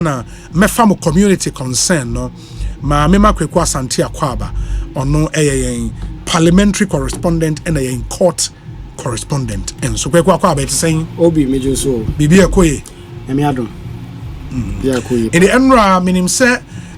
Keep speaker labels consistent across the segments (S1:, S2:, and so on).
S1: na me fam community concern no ma me makweku asante akwaba ono yen parliamentary correspondent and a court correspondent and so kweku akwaba it saying
S2: obi mejo so
S1: bibi ekoye
S2: emi adom ya koye
S1: in the enra minim say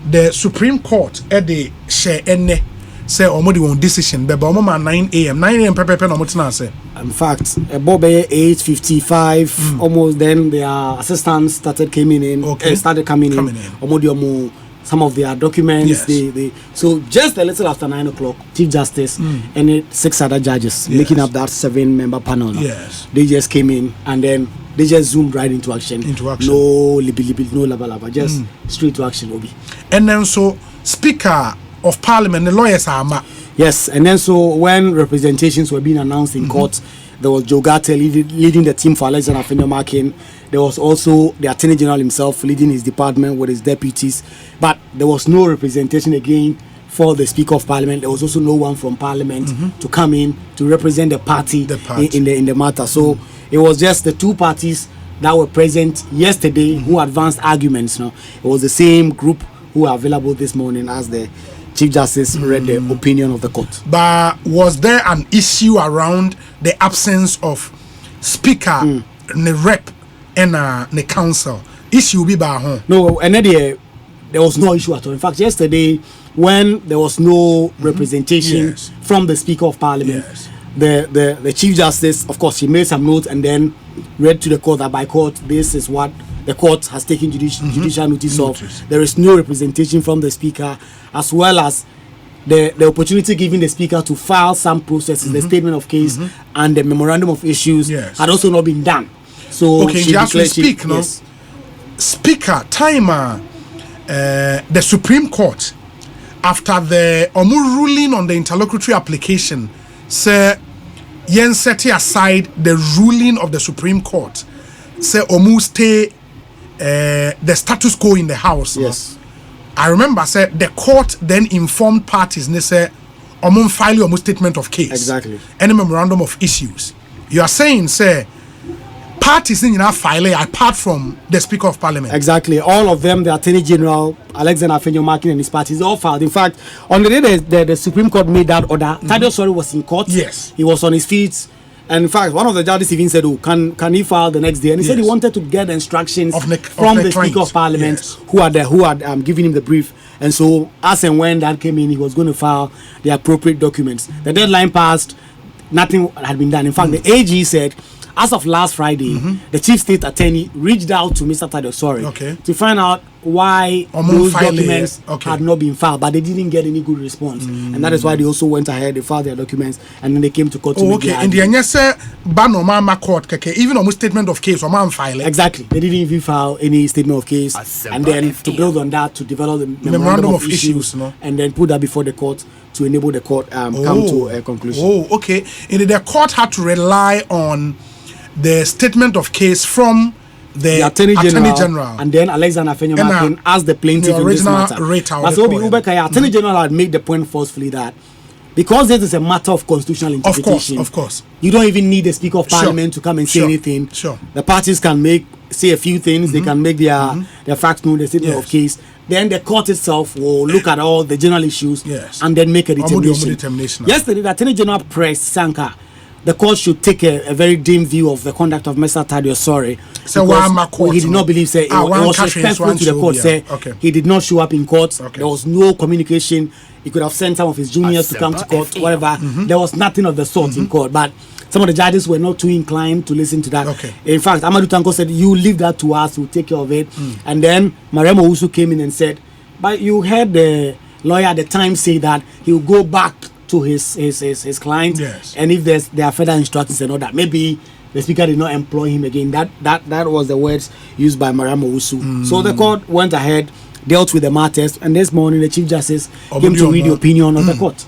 S1: the Supreme Court at the share enne say omodi won decision be ba omo ma 9 a.m. 9 a.m. pepe no motina say
S2: in fact about 8:55 almost then their assistants started coming in omodi some of their documents
S1: yes.
S2: they so just a little after 9 o'clock Chief Justice and 6 other judges making up that 7-member panel
S1: yes.
S2: They just came in and then they just zoomed right into action. No libi no laba just straight to action obi
S1: and then so Speaker of Parliament the lawyers are
S2: yes and then so when representations were being announced in court there was Joe Garte leading the team for Alexander Afenyo-Markin. There was also the Attorney General himself leading his department with his deputies, but there was no representation again for the Speaker of Parliament. There was also no one from Parliament to come in to represent the party. In the matter. So it was just the two parties that were present yesterday who advanced arguments. No, it was the same group who are available this morning as the Chief Justice read the opinion of the court. But
S1: was there an issue around the absence of Speaker, the rep, and the council? Issue be by home?
S2: No, and there was no issue at all. In fact, yesterday, when there was no representation from the Speaker of Parliament, the Chief Justice, of course, he made some notes and then read to the court that by court, this is what the court has taken judicial notice of. There is no representation from the Speaker, as well as the opportunity given the Speaker to file some processes, the statement of case and the memorandum of issues had also not been done. So
S1: okay, just to speak, no? Speaker, timer, the Supreme Court, after the ruling on the interlocutory application, say, yen set aside the ruling of the Supreme Court, say, stay the status quo in the House.
S2: Yes.
S1: No? I remember, say, the court then informed parties, they say, file statement of case.
S2: Exactly.
S1: Any memorandum of issues. You are saying, say, parties in our file apart from the Speaker of Parliament.
S2: Exactly. All of them, the Attorney General, Alexander Afenyo-Markin and his parties, all filed. In fact, on the day the Supreme Court made that order, Thaddeus Sorry was in court.
S1: Yes.
S2: He was on his feet. And in fact, one of the judges even said, can he file the next day? And he said he wanted to get instructions from the Speaker of Parliament who had given him the brief. And so, as and when that came in, he was going to file the appropriate documents. The deadline passed, nothing had been done. In fact, the AG said, as of last Friday, the Chief State Attorney reached out to Mr. Thaddeus Sorry to find out why those documents had not been filed, but they didn't get any good response. And that is why they also went ahead, they filed their documents, and then they came to court to make their
S1: and the court, even on statement of case, file.
S2: Exactly. They didn't even file any statement of case. And then to build on that, to develop the memorandum of issues, and then put that before the court to enable the court come to a conclusion.
S1: Oh, okay. And the court had to rely on the statement of case from the Attorney General
S2: and then Alexander Afenyo-Markin as the plaintiff in this matter. But so Attorney General had made the point forcefully that because this is a matter of constitutional interpretation,
S1: of course,
S2: you don't even need the Speaker of Parliament to come and say anything. The parties can say a few things. They can make their facts known, the statement of case. Then the court itself will look at all the general issues and then make a determination. Yesterday, the Attorney General pressed Sanka. The court should take a very dim view of the conduct of Mr. Thaddeus Sorry.
S1: So
S2: he did not believe it was respectful to the court. He did not show up in court. There was no communication. He could have sent some of his juniors to come to court, whatever. There was nothing of the sort in court. But some of the judges were not too inclined to listen to that. In fact, Amadou Tanko said, you leave that to us, we'll take care of it. And then Mariam Owusu came in and said, but you heard the lawyer at the time say that he will go back to his client, and if there are further instructions and all that, maybe the Speaker did not employ him again. That was the words used by Mariam Owusu. So the court went ahead, dealt with the matters, and this morning the Chief Justice came to read the opinion of the court.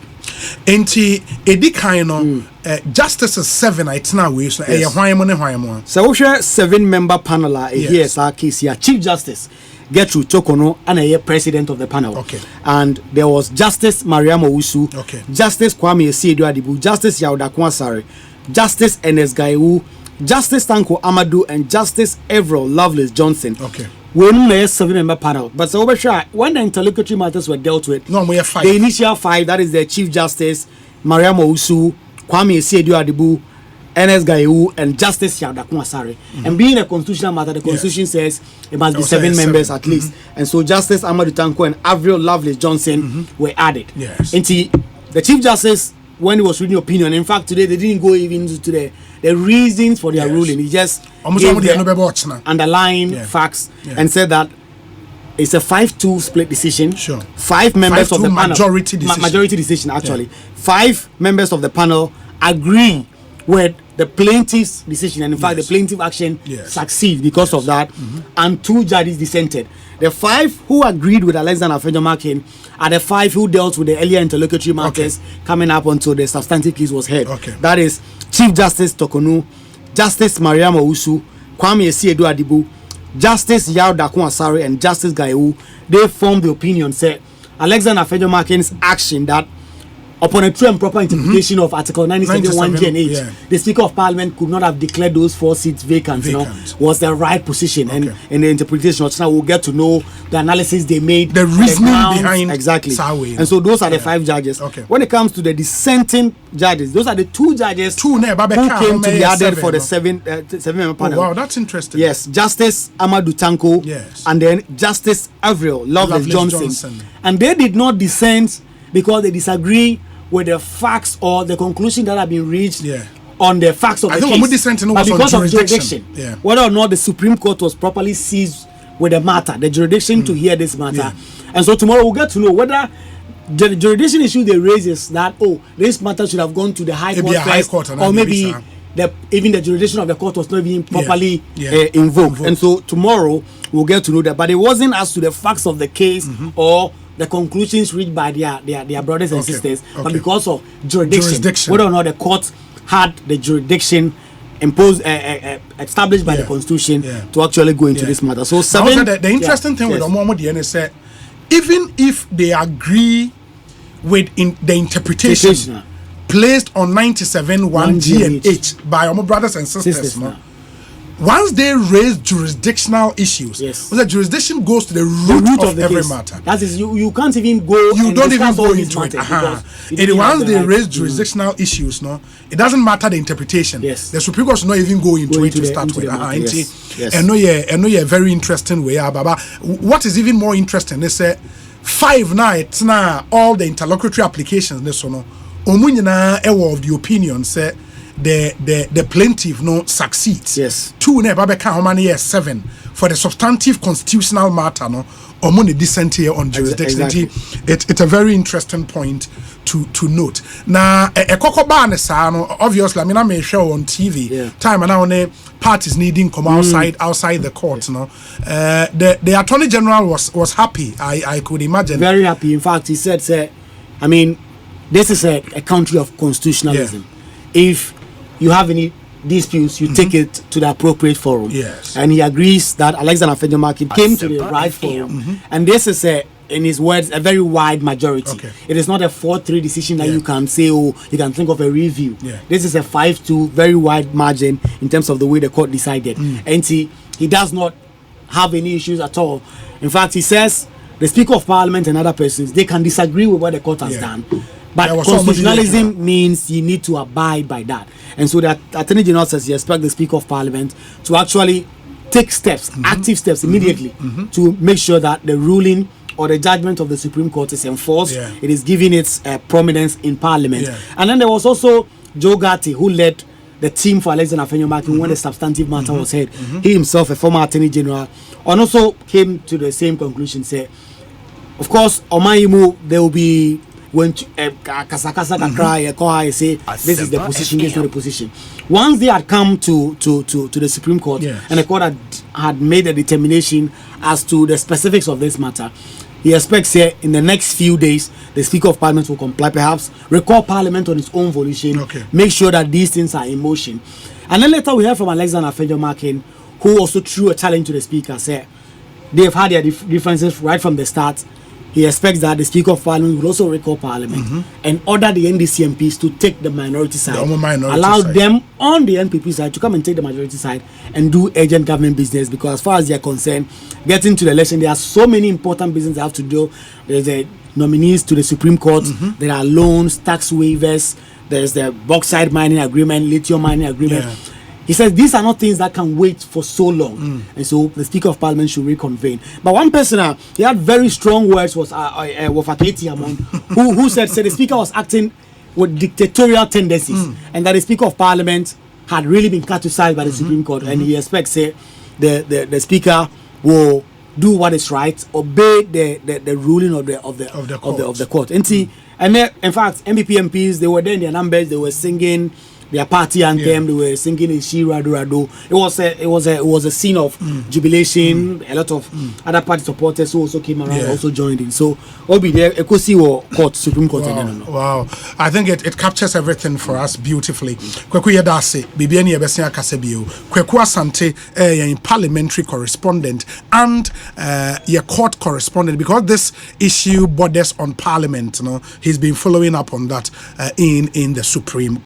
S1: Enti edi kan no justices 7 it's now we so e hwan
S2: so we 7-member panel here sa case here. Chief Justice Gertrude Chokono and a president of the panel. And there was Justice Mariam Owusu, Justice Kwame Esiedua-Adibu, Justice Yauda Kwansare, Justice Enes Gaiwu, Justice Tanko Amadou, and Justice Everett Lovelace Johnson. when the 7-member panel. But so when the interlocutory matters were dealt with, the initial 5, that is the Chief Justice Maria Mousu, Kwame Esiedu-Adibu, Ernest Gaiwu, and Justice Yaudaku Asare. And being a constitutional matter, the Constitution says it must be 7 members at least. And so Justice Amadou Tanko and Avril Lovelace Johnson were added. And the Chief Justice, when he was reading opinion, in fact today they didn't go even into the reasons for their ruling. He just gave the underlying facts and said that it's a 5-2 split decision. 5 members of the panel, majority decision actually. 5 members of the panel agree with the plaintiff's decision, and in fact the plaintiff action succeeds because of that, and 2 judges dissented. The 5 who agreed with Alexander Afenyo-Markin are the 5 who dealt with the earlier interlocutory matters coming up until the substantive case was heard. That is Chief Justice Tokonu, Justice Maria Mousu, Kwame Esiedu-Adibu, Justice Yaudaku Asare, and Justice Gaiwu. They formed the opinion, said Alexander Afenyo-Markin's action that upon a true and proper interpretation of Article 971G and H, the Speaker of Parliament could not have declared those 4 seats vacant. Was the right position. And in the interpretation, now we'll get to know the analysis they made,
S1: the reasoning behind
S2: exactly. And so those are the 5 judges. When it comes to the dissenting judges, those are the 2 judges who came to be added for the 7-member panel.
S1: Wow, that's interesting.
S2: Yes, Justice Amadou Tanko, and then Justice Avril Lovelace Johnson. And they did not dissent because they disagree with the facts or the conclusion that have been reached on the facts of the case. But because of jurisdiction, whether or not the Supreme Court was properly seized with the matter, the jurisdiction to hear this matter. And so tomorrow we'll get to know whether the jurisdiction issue they raise is that, this matter should have gone to the High Court first, or maybe even the jurisdiction of the court was not even properly invoked. And so tomorrow we'll get to know that. But it wasn't as to the facts of the case or the conclusions reached by their brothers and sisters, but because of jurisdiction, whether or not the court had the jurisdiction imposed, established by the Constitution to actually go into this matter. So
S1: the interesting thing with Omomo Diene is that even if they agree with the interpretation placed on 97(1)G and H by our brothers and sisters, once they raise jurisdictional issues, the jurisdiction goes to the root of every matter.
S2: That is, you can't even go.
S1: You don't even go into it. Once they raise jurisdictional issues, it doesn't matter the interpretation. The Supreme Court should not even go into it to start with. And no, a very interesting way. Baba, what is even more interesting is 5 nights now all the interlocutory applications. This one, of the opinion say. The plaintiff succeeds. 2 how many years 7 for the substantive constitutional matter the dissent here on jurisdiction. It's a very interesting point to note. Now a obviously I may show on TV time and now parties needing come outside the court. The Attorney General was happy. I could imagine.
S2: Very happy. In fact, he said, this is a country of constitutionalism. If you have any disputes, you take it to the appropriate forum. And he agrees that Alexander Afenyo-Markin came to the right forum. And this is in his words, a very wide majority. It is not a 4-3 decision that you can say, you can think of a review. This is a 5-2, very wide margin in terms of the way the court decided. And he does not have any issues at all. In fact, he says the Speaker of Parliament and other persons, they can disagree with what the court has done. But constitutionalism means you need to abide by that. And so the Attorney General says he expects the Speaker of Parliament to actually take steps, active steps immediately to make sure that the ruling or the judgment of the Supreme Court is enforced. It is giving its prominence in Parliament. And then there was also Joe Gatti, who led the team for Alexander Afenyo-Markin when the substantive matter was heard. He himself, a former Attorney General, and also came to the same conclusion, say, of course, Omayimu, there will be when I say this is the position, this is not the position. Once they had come to the Supreme Court and the court had made a determination as to the specifics of this matter, he expects here in the next few days the Speaker of Parliament will comply, perhaps recall Parliament on its own volition, make sure that these things are in motion. And then later we heard from Alexander Afenyo-Markin, who also threw a challenge to the Speaker, said they've had their differences right from the start. he expects that the Speaker of Parliament will also recall Parliament and order the NDC MPs to take the minority side, allow them on the NPP side to come and take the majority side and do urgent government business, because as far as they are concerned, getting to the election, there are so many important business they have to do. There's the nominees to the Supreme Court, there are loans, tax waivers, there's the bauxite mining agreement, lithium mining agreement. Yeah. He says these are not things that can wait for so long, and so the Speaker of Parliament should reconvene. But one person, he had very strong words, was Wafaketi Amon, who said the Speaker was acting with dictatorial tendencies, and that the Speaker of Parliament had really been cut aside by the Supreme Court, and he expects the Speaker will do what is right, obey the ruling of the court. And see, and in fact, MPP MPs, they were there in their numbers, they were singing their party anthem, they were singing in Shi Rado Rado. It was a scene of jubilation. A lot of other party supporters who also came around, also joined in. So Obi there, Ekosi or court, Supreme Court.
S1: Wow. I think it captures everything for us beautifully. Kweku Yedase, Bibiani Ebesia Kasebio, Kweku Asante, in parliamentary correspondent and your court correspondent, because this issue borders on parliament. He's been following up on that in the Supreme